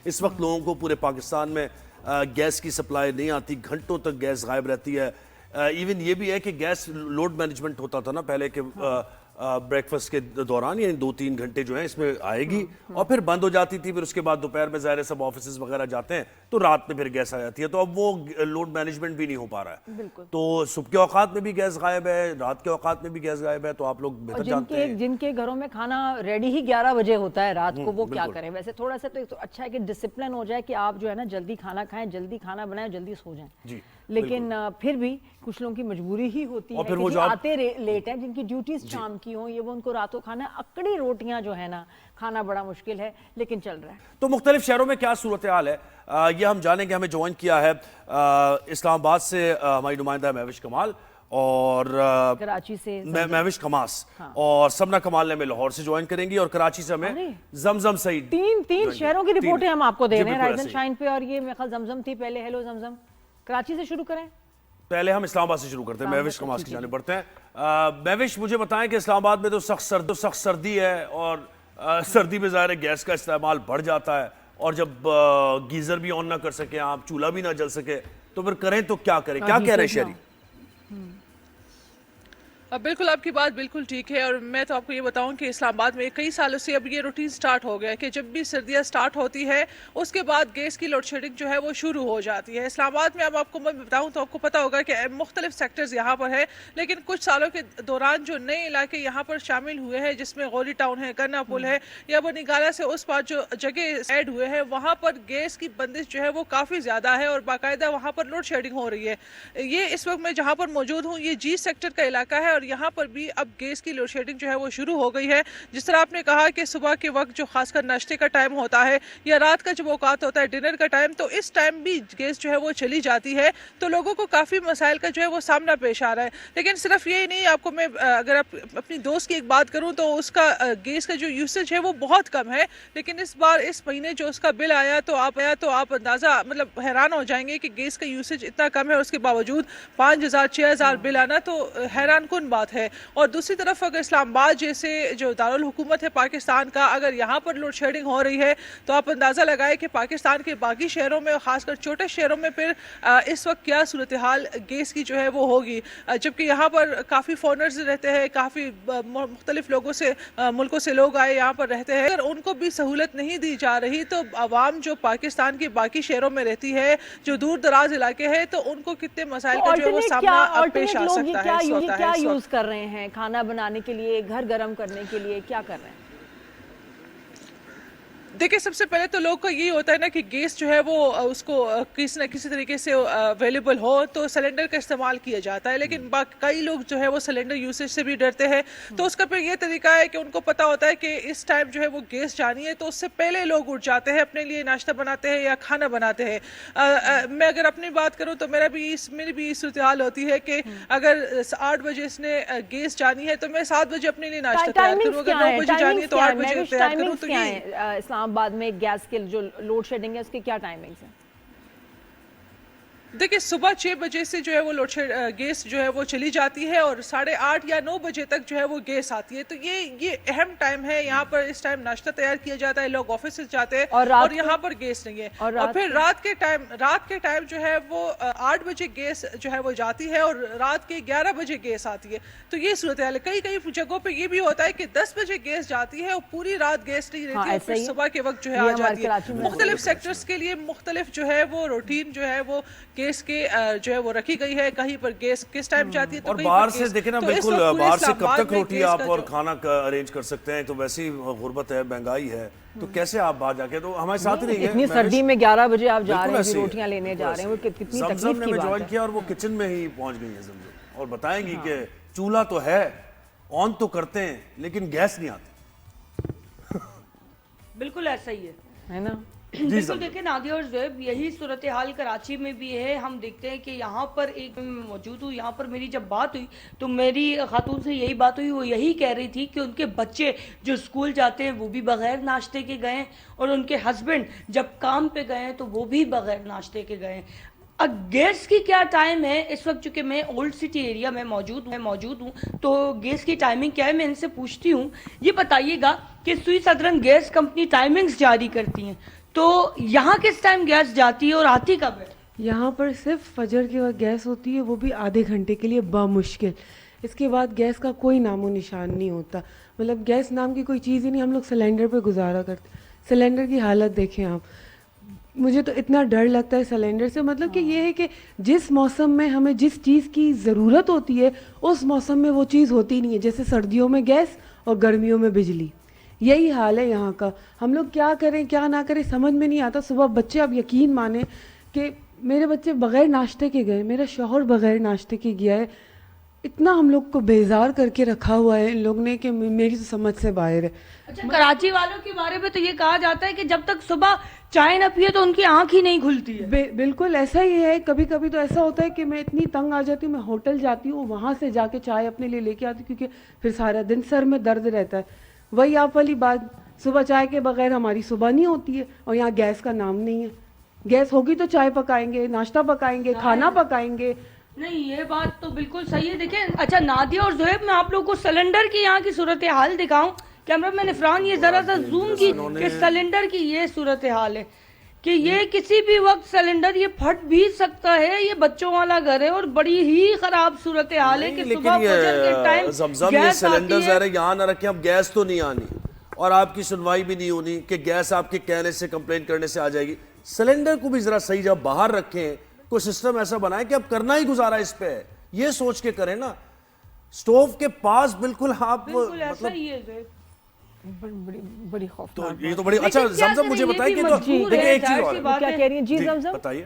اس وقت لوگوں کو پورے پاکستان میں گیس کی سپلائی نہیں آتی، گھنٹوں تک گیس غائب رہتی ہے. ایون یہ بھی ہے کہ گیس لوڈ مینجمنٹ ہوتا تھا نا پہلے کہ بریکفسٹ کے دوران، یعنی 2-3 گھنٹے جو ہیں اس میں آئے گی اور پھر بند ہو جاتی تھی. پھر اس کے بعد دوپہر میں ظاہر سب آفیسز وغیرہ جاتے ہیں تو رات میں پھر گیس آ جاتی ہے. تو اب وہ لوڈ مینجمنٹ بھی نہیں ہو پا رہا ہے. تو صبح کے اوقات میں بھی گیس غائب ہے، رات کے اوقات میں بھی گیس غائب ہے. تو آپ لوگ بہتر جانتے ہیں جن کے گھروں میں کھانا ریڈی ہی 11 بجے ہوتا ہے رات کو، وہ کیا کریں؟ ویسے تھوڑا سا تو اچھا ہے کہ ڈسپلن ہو جائے کہ آپ جو ہے نا جلدی کھانا کھائیں، جلدی کھانا بنائیں، جلدی سو جائیں. لیکن پھر بھی کچھ لوگوں کی مجبوری ہی ہوتی ہے کہ آتے لیٹ ہیں، جن کی ڈیوٹیز شام کی ہوں، یہ وہ ان کو راتوں کھانا اکڑی روٹیاں جو ہے نا کھانا بڑا مشکل ہے، لیکن چل رہا ہے. تو مختلف شہروں میں کیا صورتحال ہے یہ ہم جانیں گے. ہمیں جوائن کیا ہے اسلام آباد سے ہماری نمائندہ مہوش کمال اور کراچی سے مہوش کماس، اور سمنا کمال نے ہمیں لاہور سے جوائن کریں گی، اور کراچی سے ہمیں زمزم سعید. تین شہروں کی رپورٹیں ہم آپ کو دے رہے ہیں رائزن شائن پہ، اور یہ میرے خیال زمزم تھی پہلے. ہیلو زمزم. کراچی سے شروع کریں؟ پہلے ہم اسلام آباد سے شروع کرتے ہیں، مہوش کماس کی جانب بڑھتے ہیں. مہوش مجھے بتائیں کہ اسلام آباد میں تو سخت سردی ہے، اور سردی میں ظاہر ہے گیس کا استعمال بڑھ جاتا ہے، اور جب گیزر بھی آن نہ کر سکیں آپ، چولہا بھی نہ جل سکے، تو پھر کریں تو کیا کریں؟ کیا کہہ رہے ہیں شہری؟ بالکل آپ کی بات بالکل ٹھیک ہے. اور میں تو آپ کو یہ بتاؤں کہ اسلام آباد میں کئی سالوں سے اب یہ روٹین سٹارٹ ہو گیا ہے کہ جب بھی سردیاں سٹارٹ ہوتی ہے اس کے بعد گیس کی لوڈ شیڈنگ جو ہے وہ شروع ہو جاتی ہے. اسلام آباد میں اب آپ کو میں بتاؤں تو آپ کو پتہ ہوگا کہ مختلف سیکٹرز یہاں پر ہے، لیکن کچھ سالوں کے دوران جو نئے علاقے یہاں پر شامل ہوئے ہیں، جس میں غوری ٹاؤن ہے، گنا پل ہے، یا بنی گالا سے اس پاس جو جگہ ایڈ ہوئے ہیں، وہاں پر گیس کی بندش جو ہے وہ کافی زیادہ ہے، اور باقاعدہ وہاں پر لوڈ شیڈنگ ہو رہی ہے. یہ اس وقت میں جہاں پر موجود ہوں یہ جی سیکٹر کا علاقہ ہے، اور یہاں پر بھی اب گیس کی لوڈ شیڈنگ جو ہے وہ شروع ہو گئی ہے. جس طرح آپ نے کہا کہ صبح کے وقت جو خاص کر ناشتے کا ٹائم ہوتا ہے، یا رات کا جب اوقات ہوتا ہے ڈنر کا ٹائم، تو اس ٹائم بھی گیس جو ہے وہ چلی جاتی ہے. تو لوگوں کو کافی مسائل کا جو ہے وہ سامنا پیش آ رہا ہے. لیکن صرف یہی نہیں، آپ کو میں اگر اپنی دوست کی ایک بات کروں تو اس کا گیس کا جو یوسیج ہے وہ بہت کم ہے، لیکن اس بار اس مہینے جو اس کا بل آیا تو آپ اندازہ مطلب حیران ہو جائیں گے کہ گیس کا یوسیج اتنا کم ہے، اس کے باوجود 5000-6000 بل آنا تو حیران کن بات ہے. اور دوسری طرف اگر اسلام آباد جیسے جو دارالحکومت ہے پاکستان کا، اگر یہاں پر لوڈ شیڈنگ ہو رہی ہے تو آپ اندازہ لگائیں کہ پاکستان کے باقی شہروں میں، خاص کر چھوٹے شہروں میں پھر اس وقت کیا صورتحال گیس کی جو ہے وہ ہوگی. جبکہ یہاں پر کافی فورنرز رہتے ہیں، کافی مختلف لوگوں سے ملکوں سے لوگ آئے یہاں پر رہتے ہیں. اگر ان کو بھی سہولت نہیں دی جا رہی تو عوام جو پاکستان کے باقی شہروں میں رہتی ہے، جو دور دراز علاقے ہیں، تو ان کو کتنے مسائل کا جو ہے وہ سامنا پیش آ سکتا ہے. کیا یوز کر رہے ہیں کھانا بنانے کے لیے، گھر گرم کرنے کے لیے کیا کر رہے ہیں؟ دیکھیں، سب سے پہلے تو لوگ کا یہ ہوتا ہے نا کہ گیس جو ہے وہ اس کو کسی نہ کسی طریقے سے اویلیبل ہو تو سلنڈر کا استعمال کیا جاتا ہے. لیکن کئی لوگ جو ہے وہ سلنڈر یوسیج سے بھی ڈرتے ہیں. تو اس کا پھر یہ طریقہ ہے کہ ان کو پتا ہوتا ہے کہ اس ٹائم جو ہے وہ گیس جانی ہے، تو اس سے پہلے لوگ اٹھ جاتے ہیں، اپنے لیے ناشتہ بناتے ہیں یا کھانا بناتے ہیں. میں اگر اپنی بات کروں تو میری بھی صورتحال ہوتی ہے کہ اگر 8 بجے اس نے گیس جانی ہے تو میں 7 بجے اپنے لیے ناشتہ تیار کروں. اگر 9 بجے جانی ہے تو 8 بجے تیار کروں. تو یہ اسلام آباد میں گیس کے جو لوڈ شیڈنگ ہے اس کے کیا ٹائمنگز ہیں؟ دیکھیں، صبح 6 بجے سے جو ہے وہ گیس جو ہے وہ چلی جاتی ہے، اور 8:30 یا 9 بجے تک جو ہے وہ گیس آتی ہے. تو یہ اہم ٹائم ہے. یہاں پر اس ٹائم ناشتہ تیار کیا جاتا ہے، لوگ آفس سے جاتے ہیں، اور یہاں پر گیس نہیں ہے. اور پھر رات کے ٹائم جو ہے وہ 8 بجے گیس جو ہے وہ جاتی ہے، اور رات کے 11 بجے گیس آتی ہے. تو یہ صورتحال ہے. کئی جگہوں پہ یہ بھی ہوتا ہے کہ 10 بجے گیس جاتی ہے اور پوری رات گیس نہیں رہتی، اور پھر صبح کے وقت جو ہے آ جاتی ہے. مختلف سیکٹرز کے لیے مختلف جو ہے وہ روٹین جو ہے وہ گیس کے جو ہے وہ رکھی گئی ہے. کہیں پر گیس کس ٹائم جاتی ہے، اور باہر سے دیکھیں نا، بالکل باہر سے کب تک روٹی آپ اور کھانا ارینج کر سکتے ہیں؟ تو ویسی غربت ہے، مہنگائی ہے، تو کیسے آپ باہر جا کے؟ تو ہمارے ساتھ نہیں ہے. اتنی سردی میں 11 بجے آپ جا رہے ہیں روٹیاں لینے جا رہے ہیں، وہ کتنی تکلیف کی بات ہے. زمزم نے جوائن کیا اور وہ کچن میں ہی پہنچ گئی ہے زمزم، اور بتائیں گی کہ چولہا تو ہے، آن تو کرتے ہیں، لیکن گیس نہیں آتی. بالکل ایسا ہی ہے نا. بالکل. دیکھیں نادیہ اور زیب، یہی صورتحال کراچی میں بھی ہے. ہم دیکھتے ہیں کہ یہاں پر ایک موجود ہوں، یہاں پر میری جب بات ہوئی تو میری خاتون سے یہی بات ہوئی. وہ یہی کہہ رہی تھی کہ ان کے بچے جو اسکول جاتے ہیں وہ بھی بغیر ناشتے کے گئے، اور ان کے ہسبینڈ جب کام پہ گئے ہیں تو وہ بھی بغیر ناشتے کے گئے. اب گیس کی کیا ٹائم ہے اس وقت؟ چونکہ میں اولڈ سٹی ایریا میں موجود ہوں تو گیس کی ٹائمنگ کیا ہے میں ان سے پوچھتی ہوں. یہ بتائیے گا کہ سوئی سدرن گیس کمپنی ٹائمنگز جاری کرتی ہیں تو یہاں کس ٹائم گیس جاتی ہے اور آتی کب ہے؟ یہاں پر صرف فجر کے وقت گیس ہوتی ہے، وہ بھی آدھے گھنٹے کے لیے بامشکل. اس کے بعد گیس کا کوئی نام و نشان نہیں ہوتا. مطلب گیس نام کی کوئی چیز ہی نہیں. ہم لوگ سلینڈر پہ گزارا کرتے. سلینڈر کی حالت دیکھیں آپ. مجھے تو اتنا ڈر لگتا ہے سلینڈر سے. مطلب کہ یہ ہے کہ جس موسم میں ہمیں جس چیز کی ضرورت ہوتی ہے اس موسم میں وہ چیز ہوتی نہیں ہے. جیسے سردیوں میں گیس اور گرمیوں میں بجلی. یہی حال ہے یہاں کا. ہم لوگ کیا کریں کیا نہ کریں سمجھ میں نہیں آتا. صبح بچے آپ یقین مانیں کہ میرے بچے بغیر ناشتے کے گئے, میرا شوہر بغیر ناشتے کے گیا ہے. اتنا ہم لوگ کو بیزار کر کے رکھا ہوا ہے ان لوگ نے کہ میری تو سمجھ سے باہر ہے. اچھا, کراچی والوں کے بارے میں تو یہ کہا جاتا ہے کہ جب تک صبح چائے نہ پیے تو ان کی آنکھ ہی نہیں کھلتی ہے. بالکل ایسا ہی ہے. کبھی کبھی تو ایسا ہوتا ہے کہ میں اتنی تنگ آ جاتی ہوں, میں ہوٹل جاتی ہوں, وہاں سے جا کے چائے اپنے لیے لے کے آتی ہوں کیونکہ پھر سارا دن سر میں درد رہتا ہے. وہی آپ والی بات, صبح چائے کے بغیر ہماری صبح نہیں ہوتی ہے. اور یہاں گیس کا نام نہیں ہے. گیس ہوگی تو چائے پکائیں گے, ناشتہ پکائیں گے, کھانا پکائیں گے. نہیں, یہ بات تو بالکل صحیح ہے. دیکھیں, اچھا نادیہ اور زہیب, میں آپ لوگوں کو سلنڈر کی یہاں کی صورتحال دکھاؤں. کیمرہ مین عفران یہ ذرا سا زوم کی کہ سلنڈر کی یہ صورتحال ہے کہ یہ کسی بھی وقت سلنڈر یہ پھٹ بھی سکتا ہے. یہ بچوں والا گھر ہے اور بڑی ہی خراب صورتحال ہے کہ صبح فجر کے ٹائم زمزم یہ سلنڈر ظاہر یہاں نہ رکھیں. اب گیس تو نہیں آنی اور آپ کی سنوائی بھی نہیں ہونی کہ گیس آپ کے کہنے سے کمپلین کرنے سے آ جائے گی. سلنڈر کو بھی ذرا صحیح جب باہر رکھیں, کوئی سسٹم ایسا بنائیں کہ اب کرنا ہی گزارا اس پہ ہے, یہ سوچ کے کریں نا. سٹوو کے پاس بالکل آپ ایسا ہی ہے. بڑی خوف. تو یہ تو بڑی اچھا. زمزم مجھے بتائیں کہ دیکھیں ایک چیز اور کیا کہہ رہی ہیں جی زمزم بتائیے.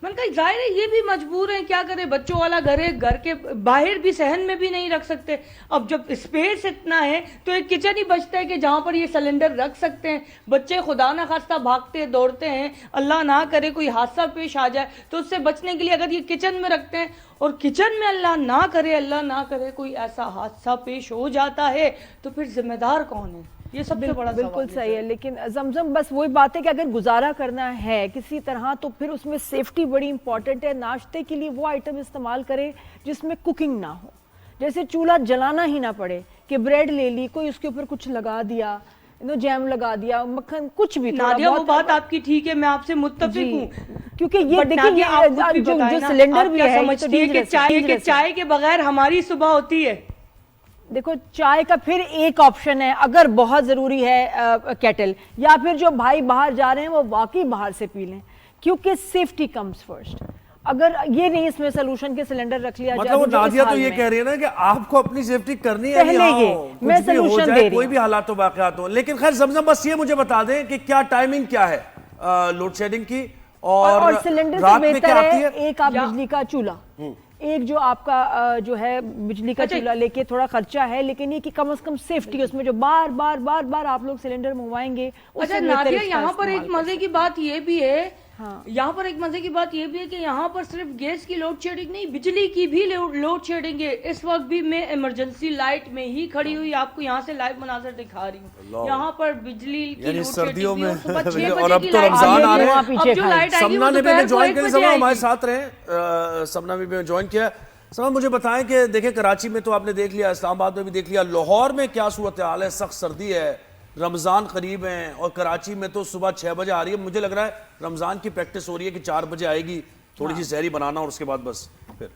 من کا ظاہر ہے یہ بھی مجبور ہیں, کیا کریں, بچوں والا گھر ہے, گھر کے باہر بھی صحن میں بھی نہیں رکھ سکتے. اب جب اسپیس اتنا ہے تو ایک کچن ہی بچتا ہے کہ جہاں پر یہ سلنڈر رکھ سکتے ہیں. بچے خدا نہ خواستہ بھاگتے دوڑتے ہیں, اللہ نہ کرے کوئی حادثہ پیش آ جائے تو اس سے بچنے کے لیے اگر یہ کچن میں رکھتے ہیں اور کچن میں اللہ نہ کرے کوئی ایسا حادثہ پیش ہو جاتا ہے تو پھر ذمہ دار کون ہے؟ یہ سب سے بڑا بالکل صحیح ہے. لیکن زمزم بس وہی بات ہے کہ اگر گزارا کرنا ہے کسی طرح تو پھر اس میں سیفٹی بڑی امپورٹنٹ ہے. ناشتے کے لیے وہ آئٹم استعمال کریں جس میں کوکنگ نہ ہو, جیسے چولہا جلانا ہی نہ پڑے کہ بریڈ لے لی, کوئی اس کے اوپر کچھ لگا دیا, جیم لگا دیا, مکھن, کچھ بھی. نادیہ وہ بات آپ کی ٹھیک ہے, میں آپ سے متفق ہوں, کیونکہ یہ دیکھیں جو سلنڈر بھی ہے کہ چائے کے بغیر ہماری صبح ہوتی ہے. دیکھو چائے کا پھر ایک آپشن ہے اگر بہت ضروری ہے کیٹل, یا پھر جو بھائی باہر جا رہے ہیں وہ واقعی باہر سے پی لیں کیونکہ سیفٹی کمز فرسٹ. اگر یہ نہیں اس میں سلوشن کے سلنڈر رکھ لیا جائے. مطلب نادیہ تو یہ کہہ رہی ہے نا کہ آپ کو اپنی سیفٹی کرنی ہے, میں سلوشن دے رہی ہوں, کوئی بھی حالات و واقعات ہوں. لیکن خیر زمزم بس یہ مجھے بتا دیں کہ کیا ٹائمنگ کیا ہے لوڈ شیڈنگ کی, اور سلنڈر سے بہتر ہے ایک آپ بجلی کا چولہا, ایک جو آپ کا جو ہے بجلی کا چولہا لے کے تھوڑا خرچہ ہے لیکن یہ کہ کم از کم سیفٹی اس میں جو بار بار آپ لوگ سلنڈر منگوائیں گے. اچھا نادیہ, یہاں پر ایک مزے کی بات یہ بھی ہے, یہاں پر ایک مزے کی بات یہ بھی ہے کہ یہاں پر صرف گیس کی لوڈ شیڈنگ نہیں, بجلی کی بھی لوڈ شیڈنگ ہے. اس وقت بھی میں ایمرجنسی لائٹ میں ہی کھڑی ہوئی آپ کو یہاں سے لائیو مناظر دکھا رہی ہوں. یہاں پر بجلی کی لوڈ سردیوں میں, اور اب تو رمضان آ رہے ہیں. سمنا نے بھی جوائن کیا, سمنا ہمارے ساتھ رہے, سمنا بھی جوائن کیا. سمنا مجھے بتائیں کہ دیکھیں کراچی میں تو آپ نے دیکھ لیا, اسلام آباد میں بھی دیکھ لیا, لاہور میں کیا صورتحال ہے؟ سخت سردی ہے, رمضان قریب ہیں, اور کراچی میں تو صبح 6 بجے آ رہی ہے. مجھے لگ رہا ہے رمضان کی پریکٹس ہو رہی ہے کہ 4 بجے آئے گی, تھوڑی سی سحری بنانا اور اس کے بعد بس پھر.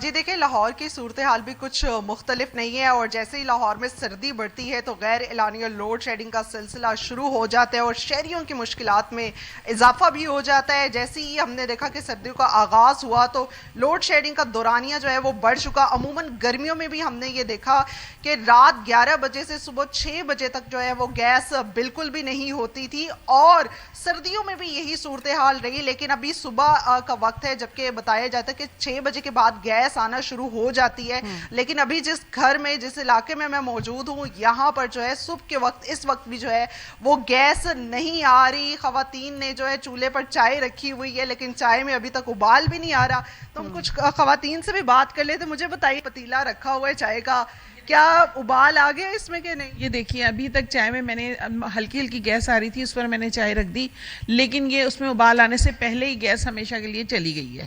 جی دیکھیں, لاہور کی صورتحال بھی کچھ مختلف نہیں ہے, اور جیسے ہی لاہور میں سردی بڑھتی ہے تو غیر اعلانیہ لوڈ شیڈنگ کا سلسلہ شروع ہو جاتا ہے اور شہریوں کی مشکلات میں اضافہ بھی ہو جاتا ہے. جیسے ہی ہم نے دیکھا کہ سردیوں کا آغاز ہوا تو لوڈ شیڈنگ کا دورانیہ جو ہے وہ بڑھ چکا. عموماً گرمیوں میں بھی ہم نے یہ دیکھا کہ رات 11 بجے سے صبح 6 بجے تک جو ہے وہ گیس بالکل بھی نہیں ہوتی تھی, اور سردیوں میں بھی یہی صورتحال رہی. لیکن ابھی صبح کا وقت ہے جبکہ بتایا جاتا ہے کہ 6 بجے کے بعد گیس آنا شروع ہو جاتی ہے. لیکن ابھی جس گھر میں, جس علاقے میں موجود ہوں, یہاں پر جو ہے صبح کے وقت اس وقت بھی جو ہے وہ گیس نہیں آ رہی. خواتین نے جو ہے چولہے پر چائے رکھی ہوئی ہے لیکن چائے میں ابھی تک ابال بھی نہیں آ رہا. تو ہم کچھ خواتین سے بھی بات کر لیتے. مجھے بتائیے, پتیلا رکھا ہوا ہے چائے کا, کیا ابال آ گیا اس میں کہ نہیں؟ یہ دیکھیے, ابھی تک چائے میں نے ہلکی گیس آ رہی تھی, اس پر میں نے چائے رکھ دی, لیکن یہ اس میں ابال آنے سے پہلے ہی گیس ہمیشہ کے لیے چلی گئی ہے.